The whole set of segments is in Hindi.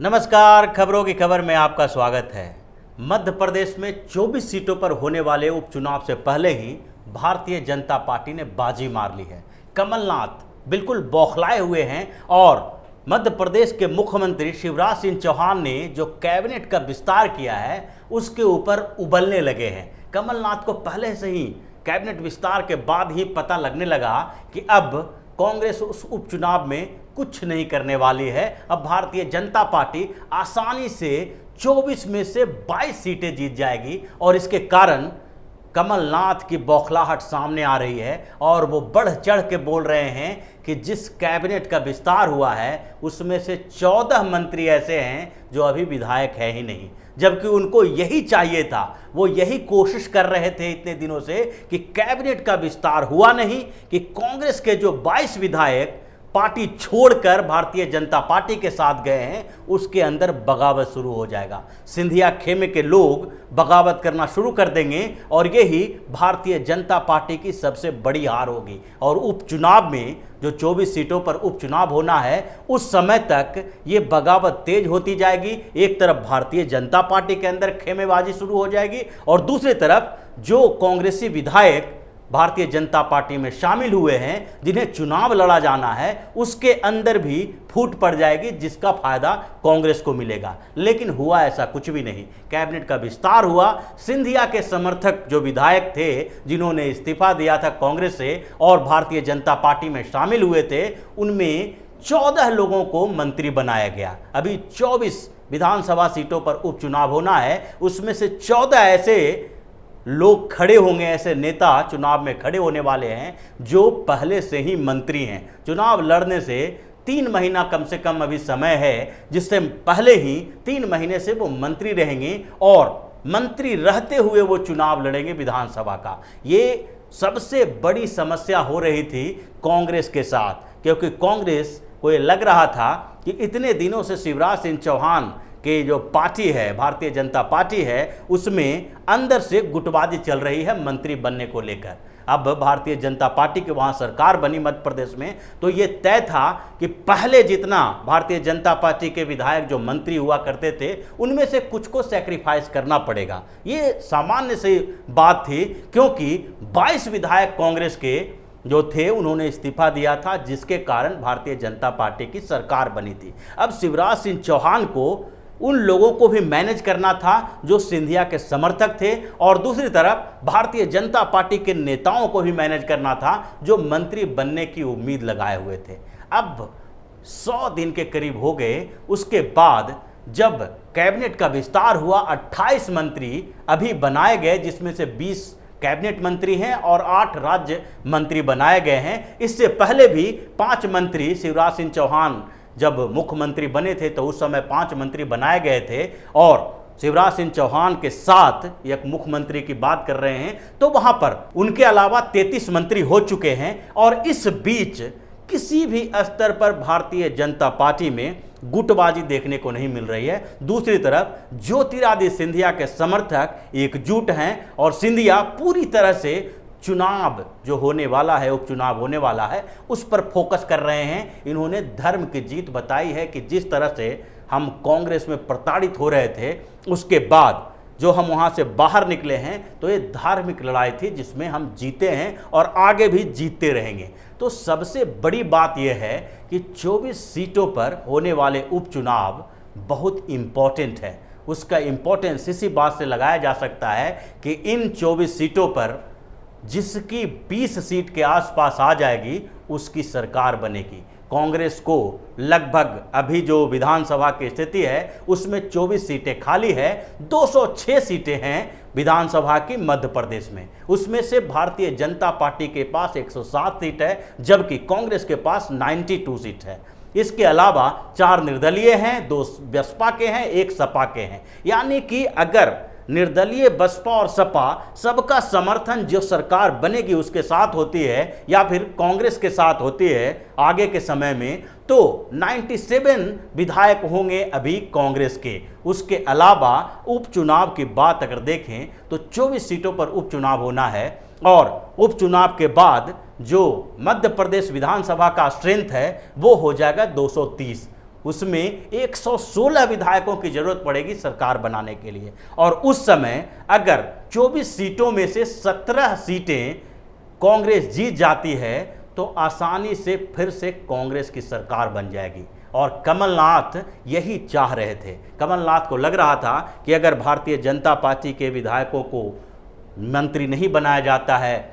नमस्कार, खबरों की खबर में आपका स्वागत है। मध्य प्रदेश में 24 सीटों पर होने वाले उपचुनाव से पहले ही भारतीय जनता पार्टी ने बाजी मार ली है। कमलनाथ बिल्कुल बौखलाए हुए हैं और मध्य प्रदेश के मुख्यमंत्री शिवराज सिंह चौहान ने जो कैबिनेट का विस्तार किया है उसके ऊपर उबलने लगे हैं। कमलनाथ को पहले से ही कैबिनेट विस्तार के बाद ही पता लगने लगा कि अब कांग्रेस उस उपचुनाव में कुछ नहीं करने वाली है। अब भारतीय जनता पार्टी आसानी से 24 में से 22 सीटें जीत जाएगी और इसके कारण कमलनाथ की बौखलाहट सामने आ रही है और वो बढ़ चढ़ के बोल रहे हैं कि जिस कैबिनेट का विस्तार हुआ है उसमें से 14 मंत्री ऐसे हैं जो अभी विधायक है ही नहीं, जबकि उनको यही चाहिए था। वो यही कोशिश कर रहे थे इतने दिनों से कि कैबिनेट का विस्तार हुआ नहीं, कि कांग्रेस के जो 22 विधायक पार्टी छोड़कर भारतीय जनता पार्टी के साथ गए हैं उसके अंदर बगावत शुरू हो जाएगा। सिंधिया खेमे के लोग बगावत करना शुरू कर देंगे और यही भारतीय जनता पार्टी की सबसे बड़ी हार होगी। और उपचुनाव में जो 24 सीटों पर उपचुनाव होना है उस समय तक ये बगावत तेज होती जाएगी। एक तरफ भारतीय जनता पार्टी के अंदर खेमेबाजी शुरू हो जाएगी और दूसरी तरफ जो कांग्रेसी विधायक भारतीय जनता पार्टी में शामिल हुए हैं जिन्हें चुनाव लड़ा जाना है उसके अंदर भी फूट पड़ जाएगी, जिसका फायदा कांग्रेस को मिलेगा। लेकिन हुआ ऐसा कुछ भी नहीं। कैबिनेट का विस्तार हुआ। सिंधिया के समर्थक जो विधायक थे जिन्होंने इस्तीफा दिया था कांग्रेस से और भारतीय जनता पार्टी में शामिल हुए थे, उनमें 14 लोगों को मंत्री बनाया गया। अभी 24 विधानसभा सीटों पर उपचुनाव होना है, उसमें से 14 ऐसे लोग खड़े होंगे, ऐसे नेता चुनाव में खड़े होने वाले हैं जो पहले से ही मंत्री हैं। चुनाव लड़ने से 3 महीना कम से कम अभी समय है, जिससे पहले ही 3 महीने से वो मंत्री रहेंगे और मंत्री रहते हुए वो चुनाव लड़ेंगे विधानसभा का। ये सबसे बड़ी समस्या हो रही थी कांग्रेस के साथ, क्योंकि कांग्रेस को ये लग रहा था कि इतने दिनों से शिवराज सिंह चौहान कि जो पार्टी है भारतीय जनता पार्टी है उसमें अंदर से गुटबाजी चल रही है मंत्री बनने को लेकर। अब भारतीय जनता पार्टी की वहाँ सरकार बनी मध्य प्रदेश में, तो ये तय था कि पहले जितना भारतीय जनता पार्टी के विधायक जो मंत्री हुआ करते थे उनमें से कुछ को सैक्रिफाइस करना पड़ेगा। ये सामान्य सी बात थी, क्योंकि 22 विधायक कांग्रेस के जो थे उन्होंने इस्तीफा दिया था, जिसके कारण भारतीय जनता पार्टी की सरकार बनी थी। अब शिवराज सिंह चौहान को उन लोगों को भी मैनेज करना था जो सिंधिया के समर्थक थे और दूसरी तरफ भारतीय जनता पार्टी के नेताओं को भी मैनेज करना था जो मंत्री बनने की उम्मीद लगाए हुए थे। अब 100 दिन के करीब हो गए, उसके बाद जब कैबिनेट का विस्तार हुआ 28 मंत्री अभी बनाए गए, जिसमें से 20 कैबिनेट मंत्री हैं और 8 राज्य मंत्री बनाए गए हैं। इससे पहले भी 5 मंत्री शिवराज सिंह चौहान जब मुख्यमंत्री बने थे तो उस समय 5 मंत्री बनाए गए थे और शिवराज सिंह चौहान के साथ एक मुख्यमंत्री की बात कर रहे हैं तो वहां पर उनके अलावा 33 मंत्री हो चुके हैं। और इस बीच किसी भी स्तर पर भारतीय जनता पार्टी में गुटबाजी देखने को नहीं मिल रही है। दूसरी तरफ ज्योतिरादित्य सिंधिया के समर्थक एकजुट हैं और सिंधिया पूरी तरह से चुनाव जो होने वाला है, उपचुनाव होने वाला है, उस पर फोकस कर रहे हैं। इन्होंने धर्म की जीत बताई है कि जिस तरह से हम कांग्रेस में प्रताड़ित हो रहे थे उसके बाद जो हम वहां से बाहर निकले हैं तो ये धार्मिक लड़ाई थी जिसमें हम जीते हैं और आगे भी जीतते रहेंगे। तो सबसे बड़ी बात यह है कि 24 सीटों पर होने वाले उपचुनाव बहुत इम्पोर्टेंट है। उसका इम्पोर्टेंस इसी बात से लगाया जा सकता है कि इन 24 सीटों पर जिसकी 20 सीट के आसपास आ जाएगी उसकी सरकार बनेगी। कांग्रेस को लगभग अभी जो विधानसभा की स्थिति है उसमें 24 सीटें खाली है, 206 सीटें हैं विधानसभा की मध्य प्रदेश में। उसमें से भारतीय जनता पार्टी के पास 107 सीट है, जबकि कांग्रेस के पास 92 सीट है। इसके अलावा 4 निर्दलीय हैं, 2 बसपा के हैं, 1 सपा के हैं। यानी कि अगर निर्दलीय बसपा और सपा सबका समर्थन जो सरकार बनेगी उसके साथ होती है या फिर कांग्रेस के साथ होती है आगे के समय में, तो 97 विधायक होंगे अभी कांग्रेस के। उसके अलावा उपचुनाव की बात अगर देखें तो 24 सीटों पर उपचुनाव होना है और उपचुनाव के बाद जो मध्य प्रदेश विधानसभा का स्ट्रेंथ है वो हो जाएगा 230। उसमें 116 विधायकों की जरूरत पड़ेगी सरकार बनाने के लिए। और उस समय अगर 24 सीटों में से 17 सीटें कांग्रेस जीत जाती है तो आसानी से फिर से कांग्रेस की सरकार बन जाएगी। और कमलनाथ यही चाह रहे थे। कमलनाथ को लग रहा था कि अगर भारतीय जनता पार्टी के विधायकों को मंत्री नहीं बनाया जाता है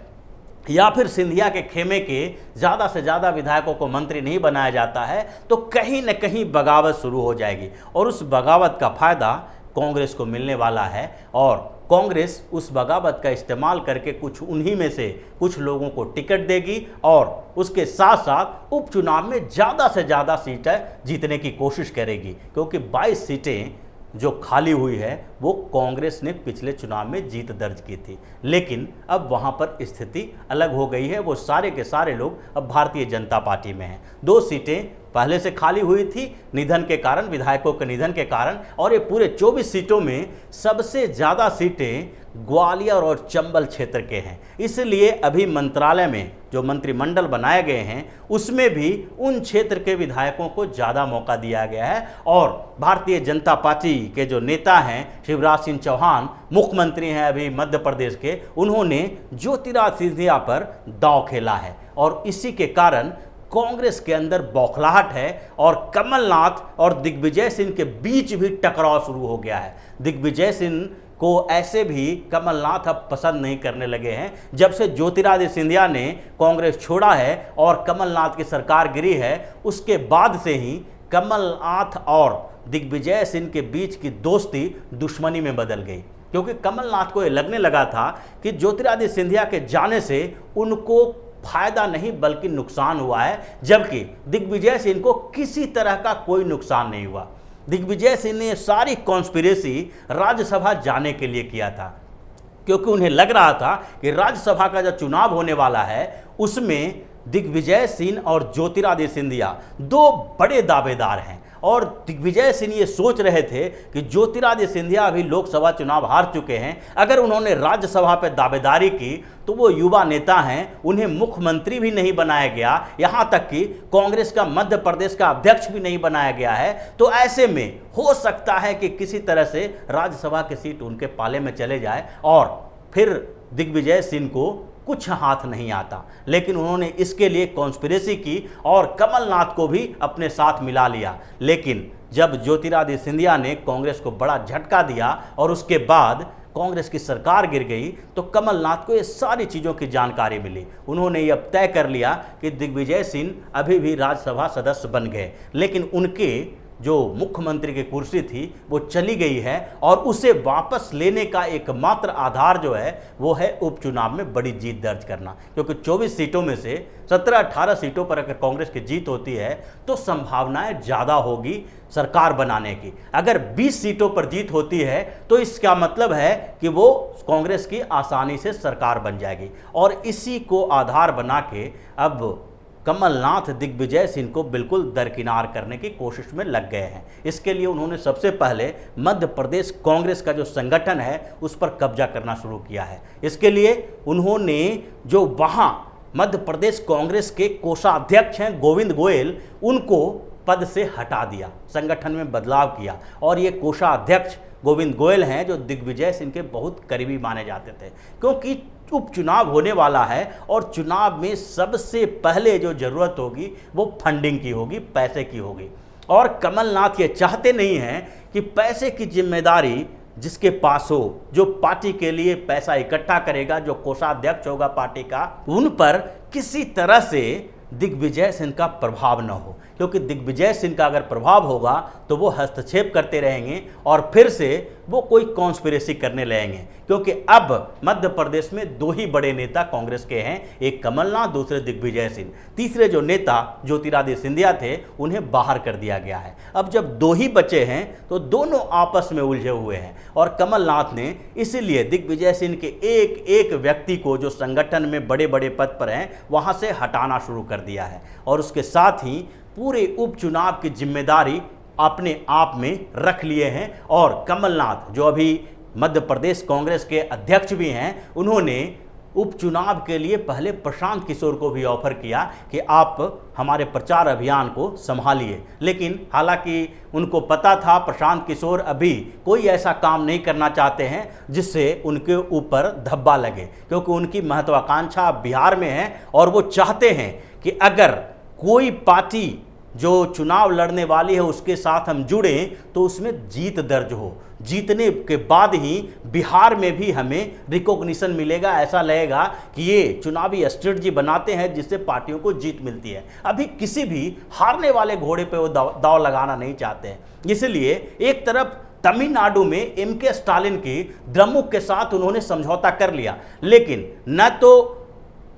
या फिर सिंधिया के खेमे के ज़्यादा से ज़्यादा विधायकों को मंत्री नहीं बनाया जाता है तो कहीं न कहीं बगावत शुरू हो जाएगी और उस बगावत का फ़ायदा कांग्रेस को मिलने वाला है। और कांग्रेस उस बगावत का इस्तेमाल करके कुछ उन्हीं में से कुछ लोगों को टिकट देगी और उसके साथ साथ उपचुनाव में ज़्यादा से ज़्यादा सीटें जीतने की कोशिश करेगी, क्योंकि 22 सीटें जो खाली हुई है वो कांग्रेस ने पिछले चुनाव में जीत दर्ज की थी। लेकिन अब वहाँ पर स्थिति अलग हो गई है। वो सारे के सारे लोग अब भारतीय जनता पार्टी में हैं। 2 सीटें पहले से खाली हुई थी निधन के कारण, विधायकों के निधन के कारण, और ये पूरे 24 सीटों में सबसे ज़्यादा सीटें ग्वालियर और चंबल क्षेत्र के हैं। इसलिए अभी मंत्रालय में जो मंत्रिमंडल बनाए गए हैं उसमें भी उन क्षेत्र के विधायकों को ज़्यादा मौका दिया गया है। और भारतीय जनता पार्टी के जो नेता हैं शिवराज सिंह चौहान, मुख्यमंत्री हैं अभी मध्य प्रदेश के, उन्होंने ज्योतिरादित्य सिंधिया पर दांव खेला है और इसी के कारण कांग्रेस के अंदर बौखलाहट है और कमलनाथ और दिग्विजय सिंह के बीच भी टकराव शुरू हो गया है। दिग्विजय सिंह को ऐसे भी कमलनाथ अब पसंद नहीं करने लगे हैं। जब से ज्योतिरादित्य सिंधिया ने कांग्रेस छोड़ा है और कमलनाथ की सरकार गिरी है, उसके बाद से ही कमलनाथ और दिग्विजय सिंह के बीच की दोस्ती दुश्मनी में बदल गई, क्योंकि कमलनाथ को ये लगने लगा था कि ज्योतिरादित्य सिंधिया के जाने से उनको फायदा नहीं बल्कि नुकसान हुआ है, जबकि दिग्विजय सिंह को किसी तरह का कोई नुकसान नहीं हुआ। दिग्विजय सिंह ने सारी कॉन्स्पिरेसी राज्यसभा जाने के लिए किया था, क्योंकि उन्हें लग रहा था कि राज्यसभा का जो चुनाव होने वाला है उसमें दिग्विजय सिंह और ज्योतिरादित्य सिंधिया 2 बड़े दावेदार हैं। और दिग्विजय सिंह ये सोच रहे थे कि ज्योतिरादित्य सिंधिया अभी लोकसभा चुनाव हार चुके हैं, अगर उन्होंने राज्यसभा पर दावेदारी की तो वो युवा नेता हैं, उन्हें मुख्यमंत्री भी नहीं बनाया गया, यहाँ तक कि कांग्रेस का मध्य प्रदेश का अध्यक्ष भी नहीं बनाया गया है। तो ऐसे में हो सकता है कि किसी तरह से राज्यसभा की सीट उनके पाले में चले जाए और फिर दिग्विजय सिंह को कुछ हाथ नहीं आता। लेकिन उन्होंने इसके लिए कॉन्स्पिरेसी की और कमलनाथ को भी अपने साथ मिला लिया। लेकिन जब ज्योतिरादित्य सिंधिया ने कांग्रेस को बड़ा झटका दिया और उसके बाद कांग्रेस की सरकार गिर गई तो कमलनाथ को ये सारी चीज़ों की जानकारी मिली। उन्होंने ये अब तय कर लिया कि दिग्विजय सिंह अभी भी राज्यसभा सदस्य बन गए, लेकिन उनके जो मुख्यमंत्री की कुर्सी थी वो चली गई है और उसे वापस लेने का एकमात्र आधार जो है वो है उपचुनाव में बड़ी जीत दर्ज करना, क्योंकि 24 सीटों में से 17-18 सीटों पर अगर कांग्रेस की जीत होती है तो संभावनाएं ज़्यादा होगी सरकार बनाने की। अगर 20 सीटों पर जीत होती है तो इसका मतलब है कि वो कांग्रेस की आसानी से सरकार बन जाएगी। और इसी को आधार बना के अब कमलनाथ दिग्विजय सिंह को बिल्कुल दरकिनार करने की कोशिश में लग गए हैं। इसके लिए उन्होंने सबसे पहले मध्य प्रदेश कांग्रेस का जो संगठन है उस पर कब्जा करना शुरू किया है। इसके लिए उन्होंने जो वहाँ मध्य प्रदेश कांग्रेस के कोषाध्यक्ष हैं गोविंद गोयल, उनको पद से हटा दिया, संगठन में बदलाव किया। और ये कोषाध्यक्ष गोविंद गोयल हैं जो दिग्विजय सिंह के बहुत करीबी माने जाते थे, क्योंकि उपचुनाव होने वाला है और चुनाव में सबसे पहले जो जरूरत होगी वो फंडिंग की होगी, पैसे की होगी। और कमलनाथ ये चाहते नहीं हैं कि पैसे की जिम्मेदारी जिसके पास हो, जो पार्टी के लिए पैसा इकट्ठा करेगा, जो कोषाध्यक्ष होगा पार्टी का, उन पर किसी तरह से दिग्विजय सिंह का प्रभाव न हो, क्योंकि दिग्विजय सिंह का अगर प्रभाव होगा तो वो हस्तक्षेप करते रहेंगे और फिर से वो कोई कॉन्स्पिरेसी करने लगेंगे। क्योंकि अब मध्य प्रदेश में 2 ही बड़े नेता कांग्रेस के हैं, एक कमलनाथ, दूसरे दिग्विजय सिंह। तीसरे जो नेता ज्योतिरादित्य सिंधिया थे उन्हें बाहर कर दिया गया है। अब जब 2 ही बचे हैं तो दोनों आपस में उलझे हुए हैं और कमलनाथ ने इसीलिए दिग्विजय सिंह के एक एक व्यक्ति को जो संगठन में बड़े बड़े पद पर हैं वहाँ से हटाना शुरू कर दिया है और उसके साथ ही पूरे उपचुनाव की जिम्मेदारी अपने आप में रख लिए हैं। और कमलनाथ जो अभी मध्य प्रदेश कांग्रेस के अध्यक्ष भी हैं, उन्होंने उपचुनाव के लिए पहले प्रशांत किशोर को भी ऑफर किया कि आप हमारे प्रचार अभियान को संभालिए, लेकिन हालांकि उनको पता था प्रशांत किशोर अभी कोई ऐसा काम नहीं करना चाहते हैं जिससे उनके ऊपर धब्बा लगे, क्योंकि उनकी महत्वाकांक्षा बिहार में है और वो चाहते हैं कि अगर कोई पार्टी जो चुनाव लड़ने वाली है उसके साथ हम जुड़ें तो उसमें जीत दर्ज हो, जीतने के बाद ही बिहार में भी हमें रिकॉग्निशन मिलेगा, ऐसा लगेगा कि ये चुनावी स्ट्रेटजी बनाते हैं जिससे पार्टियों को जीत मिलती है। अभी किसी भी हारने वाले घोड़े पे वो दाव लगाना नहीं चाहते हैं। इसलिए एक तरफ तमिलनाडु में एम.के. स्टालिन की द्रमुक के साथ उन्होंने समझौता कर लिया, लेकिन न तो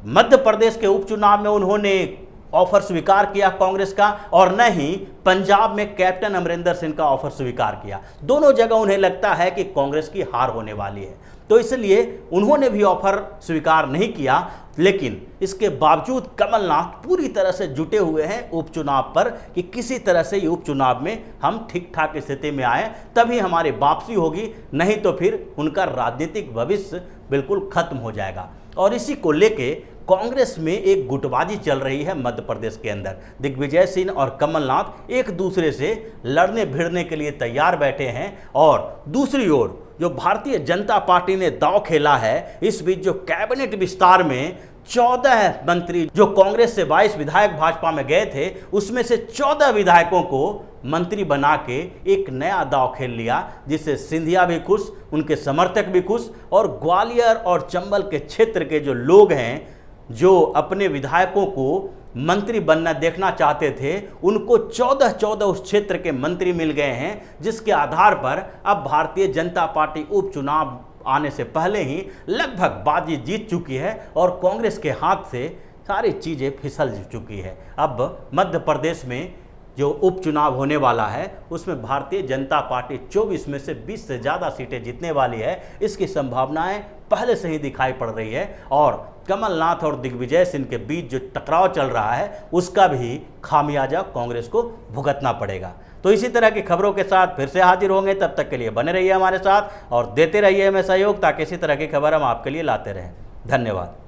मध्य प्रदेश के उपचुनाव में उन्होंने ऑफर स्वीकार किया कांग्रेस का और न ही पंजाब में कैप्टन अमरिंदर सिंह का ऑफर स्वीकार किया। दोनों जगह उन्हें लगता है कि कांग्रेस की हार होने वाली है, तो इसलिए उन्होंने भी ऑफर स्वीकार नहीं किया। लेकिन इसके बावजूद कमलनाथ पूरी तरह से जुटे हुए हैं उपचुनाव पर कि किसी तरह से ये उपचुनाव में हम ठीक ठाक स्थिति में आए, तभी हमारी वापसी होगी, नहीं तो फिर उनका राजनीतिक भविष्य बिल्कुल खत्म हो जाएगा। और इसी को लेके कांग्रेस में एक गुटबाजी चल रही है मध्य प्रदेश के अंदर। दिग्विजय सिंह और कमलनाथ एक दूसरे से लड़ने भिड़ने के लिए तैयार बैठे हैं, और दूसरी ओर जो भारतीय जनता पार्टी ने दांव खेला है, इस बीच जो कैबिनेट विस्तार में 14 मंत्री जो कांग्रेस से 22 विधायक भाजपा में गए थे, उसमें से 14 विधायकों को मंत्री बना के एक नया दांव खेल लिया, जिससे सिंधिया भी खुश, उनके समर्थक भी खुश, और ग्वालियर और चंबल के क्षेत्र के जो लोग हैं जो अपने विधायकों को मंत्री बनना देखना चाहते थे, उनको 14 उस क्षेत्र के मंत्री मिल गए हैं, जिसके आधार पर अब भारतीय जनता पार्टी उपचुनाव आने से पहले ही लगभग बाजी जीत चुकी है और कांग्रेस के हाथ से सारी चीज़ें फिसल चुकी है। अब मध्य प्रदेश में जो उपचुनाव होने वाला है उसमें भारतीय जनता पार्टी 24 में से 20 से ज़्यादा सीटें जीतने वाली है, इसकी संभावनाएं पहले से ही दिखाई पड़ रही है। और कमलनाथ और दिग्विजय सिंह के बीच जो टकराव चल रहा है उसका भी खामियाजा कांग्रेस को भुगतना पड़ेगा। तो इसी तरह की खबरों के साथ फिर से हाजिर होंगे, तब तक के लिए बने रहिए हमारे साथ और देते रहिए हमें सहयोग, ताकि इसी तरह की खबर हम आपके लिए लाते रहें। धन्यवाद।